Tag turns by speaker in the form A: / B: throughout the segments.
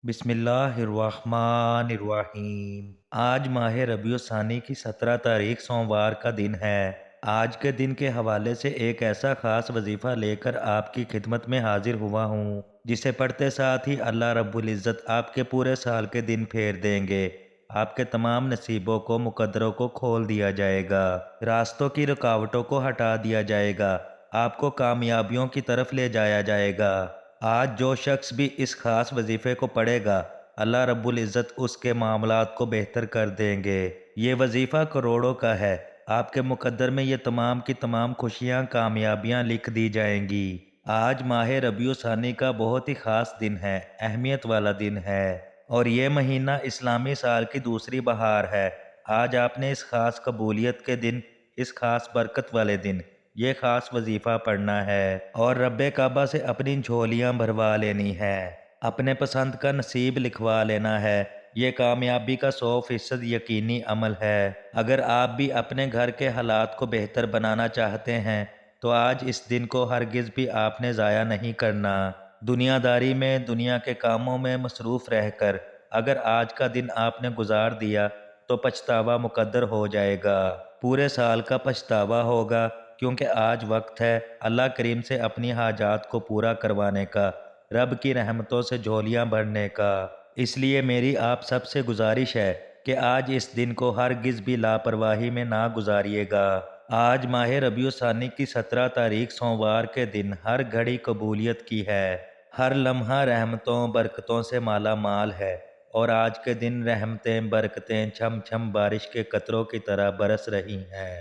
A: بسم اللہ الرحمن الرحیم۔ آج ماہ ربیع الثانی کی 17 تاریخ سوموار کا دن ہے۔ آج کے دن کے حوالے سے ایک ایسا خاص وظیفہ لے کر آپ کی خدمت میں حاضر ہوا ہوں، جسے پڑھتے ساتھ ہی اللہ رب العزت آپ کے پورے سال کے دن پھیر دیں گے۔ آپ کے تمام نصیبوں کو مقدروں کو کھول دیا جائے گا، راستوں کی رکاوٹوں کو ہٹا دیا جائے گا، آپ کو کامیابیوں کی طرف لے جایا جائے گا۔ آج جو شخص بھی اس خاص وظیفے کو پڑھے گا، اللہ رب العزت اس کے معاملات کو بہتر کر دیں گے۔ یہ وظیفہ کروڑوں کا ہے۔ آپ کے مقدر میں یہ تمام کی تمام خوشیاں کامیابیاں لکھ دی جائیں گی۔ آج ماہ ربیع الثانی کا بہت ہی خاص دن ہے، اہمیت والا دن ہے، اور یہ مہینہ اسلامی سال کی دوسری بہار ہے۔ آج آپ نے اس خاص قبولیت کے دن، اس خاص برکت والے دن، یہ خاص وظیفہ پڑھنا ہے اور رب کعبہ سے اپنی جھولیاں بھروا لینی ہے، اپنے پسند کا نصیب لکھوا لینا ہے۔ یہ کامیابی کا 100% یقینی عمل ہے۔ اگر آپ بھی اپنے گھر کے حالات کو بہتر بنانا چاہتے ہیں تو آج اس دن کو ہرگز بھی آپ نے ضائع نہیں کرنا۔ دنیا داری میں، دنیا کے کاموں میں مصروف رہ کر اگر آج کا دن آپ نے گزار دیا تو پچھتاوا مقدر ہو جائے گا، پورے سال کا پچھتاوا ہوگا، کیونکہ آج وقت ہے اللہ کریم سے اپنی حاجات کو پورا کروانے کا، رب کی رحمتوں سے جھولیاں بھرنے کا۔ اس لیے میری آپ سب سے گزارش ہے کہ آج اس دن کو ہرگز بھی لاپرواہی میں نہ گزاریے گا۔ آج ماہ ربیع الثانی کی 17 تاریخ سوموار کے دن ہر گھڑی قبولیت کی ہے، ہر لمحہ رحمتوں برکتوں سے مالا مال ہے، اور آج کے دن رحمتیں برکتیں چھم چھم بارش کے قطروں کی طرح برس رہی ہیں۔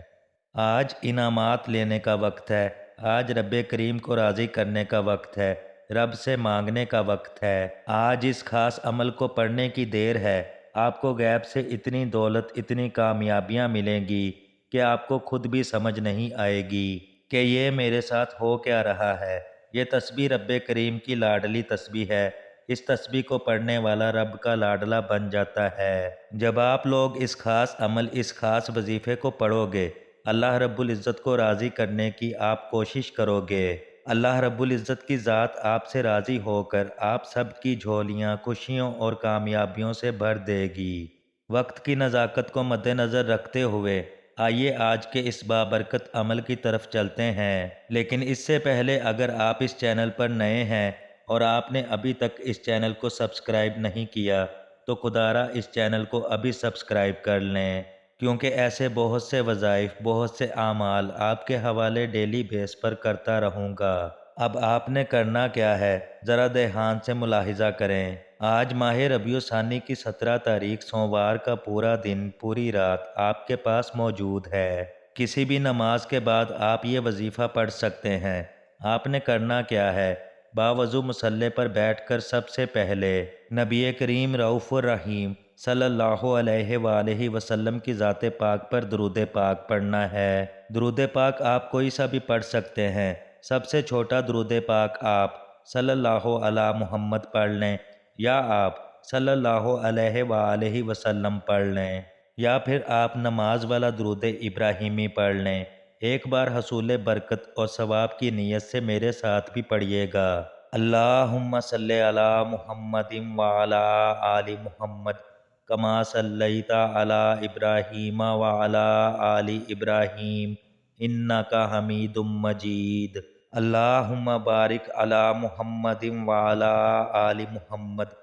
A: آج انعامات لینے کا وقت ہے، آج رب کریم کو راضی کرنے کا وقت ہے، رب سے مانگنے کا وقت ہے۔ آج اس خاص عمل کو پڑھنے کی دیر ہے۔ آپ کو غیب سے اتنی دولت، اتنی کامیابیاں ملیں گی کہ آپ کو خود بھی سمجھ نہیں آئے گی کہ یہ میرے ساتھ ہو کیا رہا ہے۔ یہ تسبیح رب کریم کی لاڈلی تسبیح ہے۔ اس تسبیح کو پڑھنے والا رب کا لاڈلا بن جاتا ہے۔ جب آپ لوگ اس خاص عمل، اس خاص وظیفے کو پڑھو گے، اللہ رب العزت کو راضی کرنے کی آپ کوشش کرو گے، اللہ رب العزت کی ذات آپ سے راضی ہو کر آپ سب کی جھولیاں خوشیوں اور کامیابیوں سے بھر دے گی۔ وقت کی نزاکت کو مد نظر رکھتے ہوئے آئیے آج کے اس بابرکت عمل کی طرف چلتے ہیں، لیکن اس سے پہلے اگر آپ اس چینل پر نئے ہیں اور آپ نے ابھی تک اس چینل کو سبسکرائب نہیں کیا تو خدارا اس چینل کو ابھی سبسکرائب کر لیں، کیونکہ ایسے بہت سے وظائف، بہت سے اعمال آپ کے حوالے ڈیلی بیس پر کرتا رہوں گا۔ اب آپ نے کرنا کیا ہے، ذرا دھیان سے ملاحظہ کریں۔ آج ماہ ربیع الثانی کی 17 تاریخ سوموار کا پورا دن، پوری رات آپ کے پاس موجود ہے۔ کسی بھی نماز کے بعد آپ یہ وظیفہ پڑھ سکتے ہیں۔ آپ نے کرنا کیا ہے، باوضو مصلی پر بیٹھ کر سب سے پہلے نبی کریم رؤوف الرحیم صلی اللہ علیہ وآلہ وسلم کی ذات پاک پر درود پاک پڑھنا ہے۔ درود پاک آپ کوئی سا بھی پڑھ سکتے ہیں۔ سب سے چھوٹا درود پاک آپ صلی اللہ علی محمد پڑھ لیں، یا آپ صلی اللہ علیہ وآلہ وسلم پڑھ لیں، یا پھر آپ نماز والا درود ابراہیمی پڑھ لیں۔ ایک بار حصول برکت اور ثواب کی نیت سے میرے ساتھ بھی پڑھیے گا۔ اللہم صلی علی محمد وعلی آل محمد کما صلیت علی ابراہیم وعلی آل ابراہیم انکا حمید مجید۔ اللہم بارک علی محمد وعلی آل محمد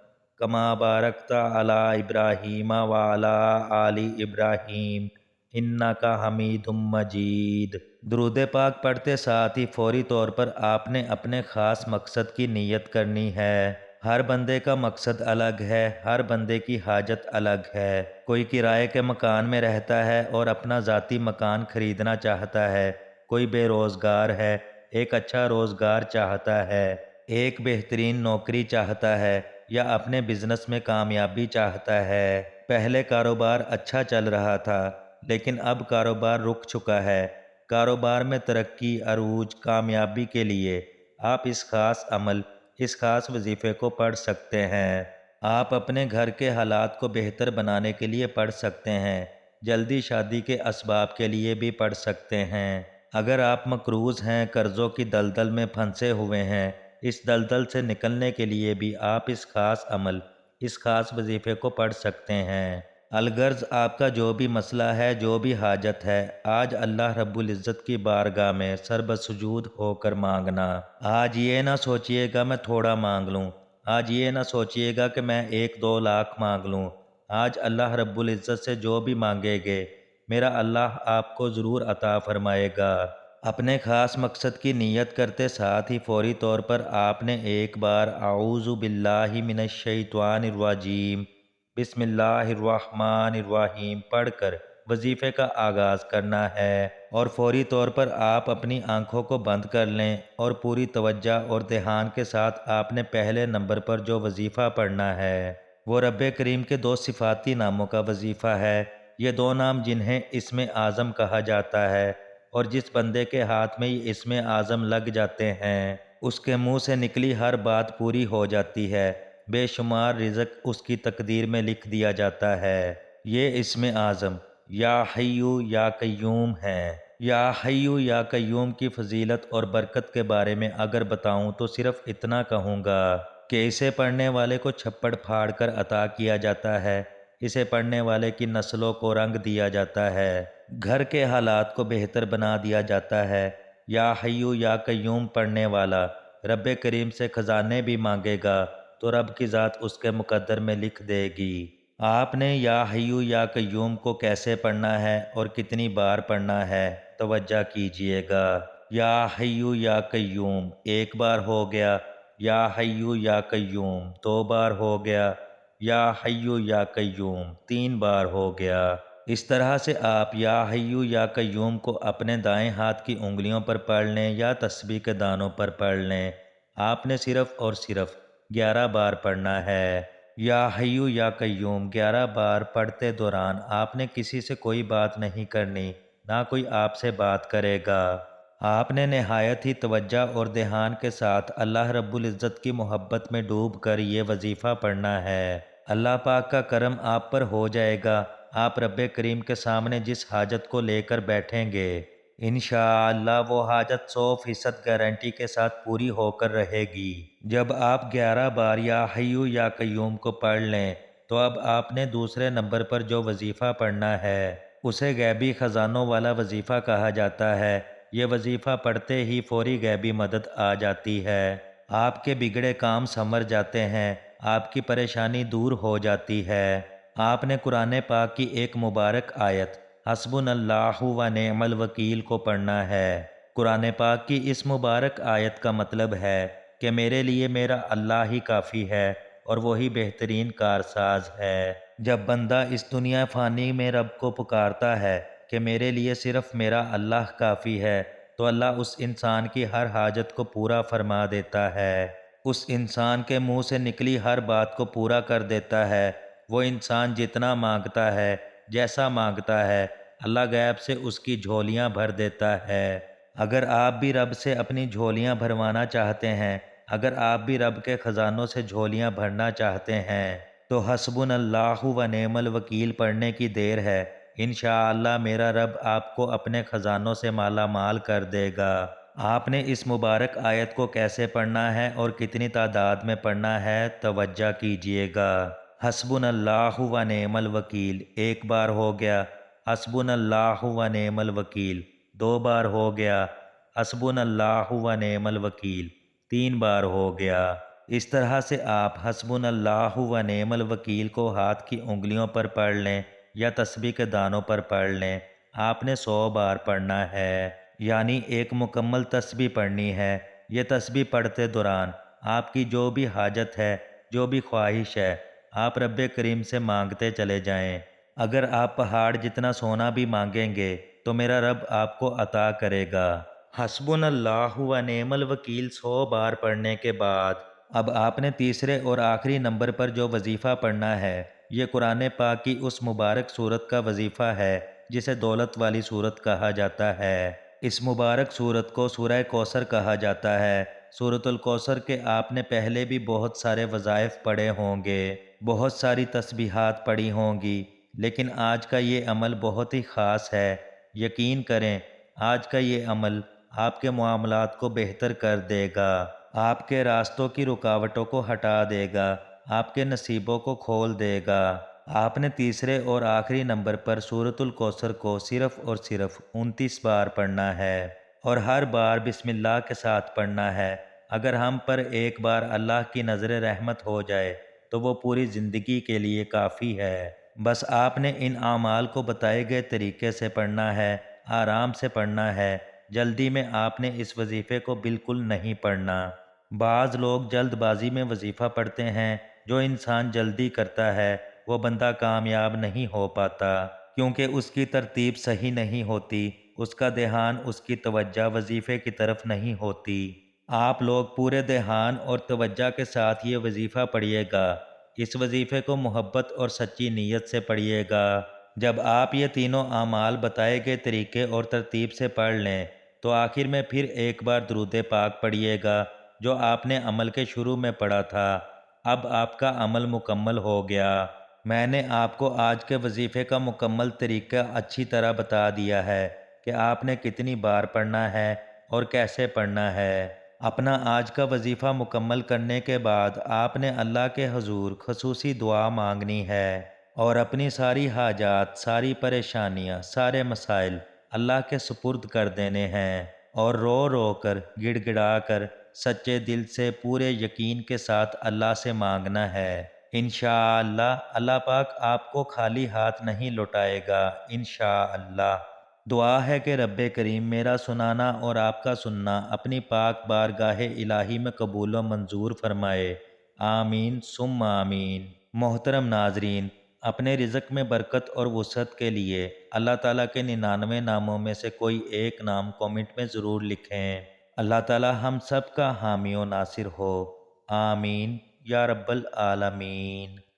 A: کما بارکت علی ابراہیم وعلی آل ابراہیم انکا حمید مجید۔ درود پاک پڑھتے ساتھ ہی فوری طور پر آپ نے اپنے خاص مقصد کی نیت کرنی ہے۔ ہر بندے کا مقصد الگ ہے، ہر بندے کی حاجت الگ ہے۔ کوئی کرائے کے مکان میں رہتا ہے اور اپنا ذاتی مکان خریدنا چاہتا ہے، کوئی بے روزگار ہے، ایک اچھا روزگار چاہتا ہے، ایک بہترین نوکری چاہتا ہے، یا اپنے بزنس میں کامیابی چاہتا ہے۔ پہلے کاروبار اچھا چل رہا تھا لیکن اب کاروبار رک چکا ہے۔ کاروبار میں ترقی، عروج، کامیابی کے لیے آپ اس خاص عمل، اس خاص وظیفے کو پڑھ سکتے ہیں۔ آپ اپنے گھر کے حالات کو بہتر بنانے کے لیے پڑھ سکتے ہیں، جلدی شادی کے اسباب کے لیے بھی پڑھ سکتے ہیں۔ اگر آپ مقروض ہیں، قرضوں کی دلدل میں پھنسے ہوئے ہیں، اس دلدل سے نکلنے کے لیے بھی آپ اس خاص عمل، اس خاص وظیفے کو پڑھ سکتے ہیں۔ الغرض آپ کا جو بھی مسئلہ ہے، جو بھی حاجت ہے، آج اللہ رب العزت کی بارگاہ میں سر بسجود ہو کر مانگنا۔ آج یہ نہ سوچئے گا میں تھوڑا مانگ لوں، آج یہ نہ سوچئے گا کہ میں 1-2 لاکھ مانگ لوں۔ آج اللہ رب العزت سے جو بھی مانگے گے، میرا اللہ آپ کو ضرور عطا فرمائے گا۔ اپنے خاص مقصد کی نیت کرتے ساتھ ہی فوری طور پر آپ نے ایک بار اعوذ باللہ من الشیطان الرجیم بسم اللہ الرحمن الرحیم پڑھ کر وظیفے کا آغاز کرنا ہے، اور فوری طور پر آپ اپنی آنکھوں کو بند کر لیں اور پوری توجہ اور دھیان کے ساتھ آپ نے پہلے نمبر پر جو وظیفہ پڑھنا ہے وہ رب کریم کے 2 صفاتی ناموں کا وظیفہ ہے۔ یہ 2 نام جنہیں اسم اعظم کہا جاتا ہے، اور جس بندے کے ہاتھ میں یہ اسم اعظم لگ جاتے ہیں اس کے منہ سے نکلی ہر بات پوری ہو جاتی ہے، بے شمار رزق اس کی تقدیر میں لکھ دیا جاتا ہے۔ یہ اسم اعظم یا حیو یا قیوم ہے۔ یا حیو یا قیوم کی فضیلت اور برکت کے بارے میں اگر بتاؤں تو صرف اتنا کہوں گا کہ اسے پڑھنے والے کو چھپڑ پھاڑ کر عطا کیا جاتا ہے، اسے پڑھنے والے کی نسلوں کو رنگ دیا جاتا ہے، گھر کے حالات کو بہتر بنا دیا جاتا ہے۔ یا حیو یا قیوم پڑھنے والا رب کریم سے خزانے بھی مانگے گا تو رب کی ذات اس کے مقدر میں لکھ دے گی۔ آپ نے یا حیو یا قیوم کو کیسے پڑھنا ہے اور کتنی بار پڑھنا ہے، توجہ کیجئے گا۔ یا حیو یا قیوم 1 بار ہو گیا، یا حیو یا قیوم 2 بار ہو گیا، یا حیو یا قیوم 3 بار ہو گیا۔ اس طرح سے آپ یا حیو یا قیوم کو اپنے دائیں ہاتھ کی انگلیوں پر پڑھ لیں یا تسبیح کے دانوں پر پڑھ لیں۔ آپ نے صرف اور صرف 11 بار پڑھنا ہے۔ یا حیو یا قیوم 11 بار پڑھتے دوران آپ نے کسی سے کوئی بات نہیں کرنی، نہ کوئی آپ سے بات کرے گا۔ آپ نے نہایت ہی توجہ اور دھیان کے ساتھ اللہ رب العزت کی محبت میں ڈوب کر یہ وظیفہ پڑھنا ہے۔ اللہ پاک کا کرم آپ پر ہو جائے گا۔ آپ رب کریم کے سامنے جس حاجت کو لے کر بیٹھیں گے انشاءاللہ وہ حاجت 100% گارنٹی کے ساتھ پوری ہو کر رہے گی۔ جب آپ 11 بار یا حیو یا قیوم کو پڑھ لیں تو اب آپ نے دوسرے نمبر پر جو وظیفہ پڑھنا ہے اسے غیبی خزانوں والا وظیفہ کہا جاتا ہے۔ یہ وظیفہ پڑھتے ہی فوری غیبی مدد آ جاتی ہے، آپ کے بگڑے کام سنور جاتے ہیں، آپ کی پریشانی دور ہو جاتی ہے۔ آپ نے قرآن پاک کی ایک مبارک آیت حسبنا اللہ و نعم الوکیل کو پڑھنا ہے۔ قرآن پاک کی اس مبارک آیت کا مطلب ہے کہ میرے لیے میرا اللہ ہی کافی ہے اور وہی بہترین کارساز ہے۔ جب بندہ اس دنیا فانی میں رب کو پکارتا ہے کہ میرے لیے صرف میرا اللہ کافی ہے تو اللہ اس انسان کی ہر حاجت کو پورا فرما دیتا ہے، اس انسان کے منہ سے نکلی ہر بات کو پورا کر دیتا ہے۔ وہ انسان جتنا مانگتا ہے، جیسا مانگتا ہے، اللہ غیب سے اس کی جھولیاں بھر دیتا ہے۔ اگر آپ بھی رب سے اپنی جھولیاں بھروانا چاہتے ہیں، اگر آپ بھی رب کے خزانوں سے جھولیاں بھرنا چاہتے ہیں تو حسبنا اللہ و نعم الوکیل پڑھنے کی دیر ہے۔ انشاءاللہ میرا رب آپ کو اپنے خزانوں سے مالا مال کر دے گا۔ آپ نے اس مبارک آیت کو کیسے پڑھنا ہے اور کتنی تعداد میں پڑھنا ہے، توجہ کیجئے گا۔ حسبنا اللہ و نعم الوکیل 1 بار ہو گیا، حسبنا اللہ و نعم الوکیل 2 بار ہو گیا، حسبنا اللہ و نعم الوکیل 3 بار ہو گیا۔ اس طرح سے آپ حسبنا اللہ و نعم الوکیل کو ہاتھ کی انگلیوں پر پڑھ لیں یا تسبیح کے دانوں پر پڑھ لیں۔ آپ نے 100 بار پڑھنا ہے، یعنی ایک مکمل تسبیح پڑھنی ہے۔ یہ تسبیح پڑھتے دوران آپ کی جو بھی حاجت ہے، جو بھی خواہش ہے، آپ رب کریم سے مانگتے چلے جائیں۔ اگر آپ پہاڑ جتنا سونا بھی مانگیں گے تو میرا رب آپ کو عطا کرے گا۔ حسبنا اللہ و نعم الوکیل 100 بار پڑھنے کے بعد اب آپ نے تیسرے اور آخری نمبر پر جو وظیفہ پڑھنا ہے یہ قرآن پاک کی اس مبارک صورت کا وظیفہ ہے جسے دولت والی صورت کہا جاتا ہے۔ اس مبارک صورت کو سورہ کوثر کہا جاتا ہے۔ سورۃ الکوثر کے آپ نے پہلے بھی بہت سارے وظائف پڑھے ہوں گے، بہت ساری تسبیحات پڑھی ہوں گی، لیکن آج کا یہ عمل بہت ہی خاص ہے۔ یقین کریں آج کا یہ عمل آپ کے معاملات کو بہتر کر دے گا، آپ کے راستوں کی رکاوٹوں کو ہٹا دے گا، آپ کے نصیبوں کو کھول دے گا۔ آپ نے تیسرے اور آخری نمبر پر سورۃ الکوثر کو صرف اور صرف 29 بار پڑھنا ہے، اور ہر بار بسم اللہ کے ساتھ پڑھنا ہے۔ اگر ہم پر ایک بار اللہ کی نظر رحمت ہو جائے تو وہ پوری زندگی کے لیے کافی ہے۔ بس آپ نے ان اعمال کو بتائے گئے طریقے سے پڑھنا ہے، آرام سے پڑھنا ہے۔ جلدی میں آپ نے اس وظیفے کو بالکل نہیں پڑھنا۔ بعض لوگ جلد بازی میں وظیفہ پڑھتے ہیں۔ جو انسان جلدی کرتا ہے وہ بندہ کامیاب نہیں ہو پاتا، کیونکہ اس کی ترتیب صحیح نہیں ہوتی، اس کا دھیان، اس کی توجہ وظیفے کی طرف نہیں ہوتی۔ آپ لوگ پورے دھیان اور توجہ کے ساتھ یہ وظیفہ پڑھیے گا۔ اس وظیفے کو محبت اور سچی نیت سے پڑھیے گا۔ جب آپ یہ تینوں اعمال بتائے گئے طریقے اور ترتیب سے پڑھ لیں تو آخر میں پھر ایک بار درود پاک پڑھیے گا جو آپ نے عمل کے شروع میں پڑھا تھا۔ اب آپ کا عمل مکمل ہو گیا۔ میں نے آپ کو آج کے وظیفے کا مکمل طریقہ اچھی طرح بتا دیا ہے کہ آپ نے کتنی بار پڑھنا ہے اور کیسے پڑھنا ہے۔ اپنا آج کا وظیفہ مکمل کرنے کے بعد آپ نے اللہ کے حضور خصوصی دعا مانگنی ہے اور اپنی ساری حاجات، ساری پریشانیاں، سارے مسائل اللہ کے سپرد کر دینے ہیں، اور رو رو کر، گڑ گڑا کر، سچے دل سے، پورے یقین کے ساتھ اللہ سے مانگنا ہے۔ انشاءاللہ اللہ پاک آپ کو خالی ہاتھ نہیں لوٹائے گا، انشاءاللہ۔ دعا ہے کہ رب کریم میرا سنانا اور آپ کا سننا اپنی پاک بارگاہ الہی میں قبول و منظور فرمائے، آمین ثم آمین۔ محترم ناظرین، اپنے رزق میں برکت اور وسعت کے لیے اللہ تعالیٰ کے 99 ناموں میں سے کوئی ایک نام کومنٹ میں ضرور لکھیں۔ اللہ تعالیٰ ہم سب کا حامی و ناصر ہو، آمین یا رب العالمین۔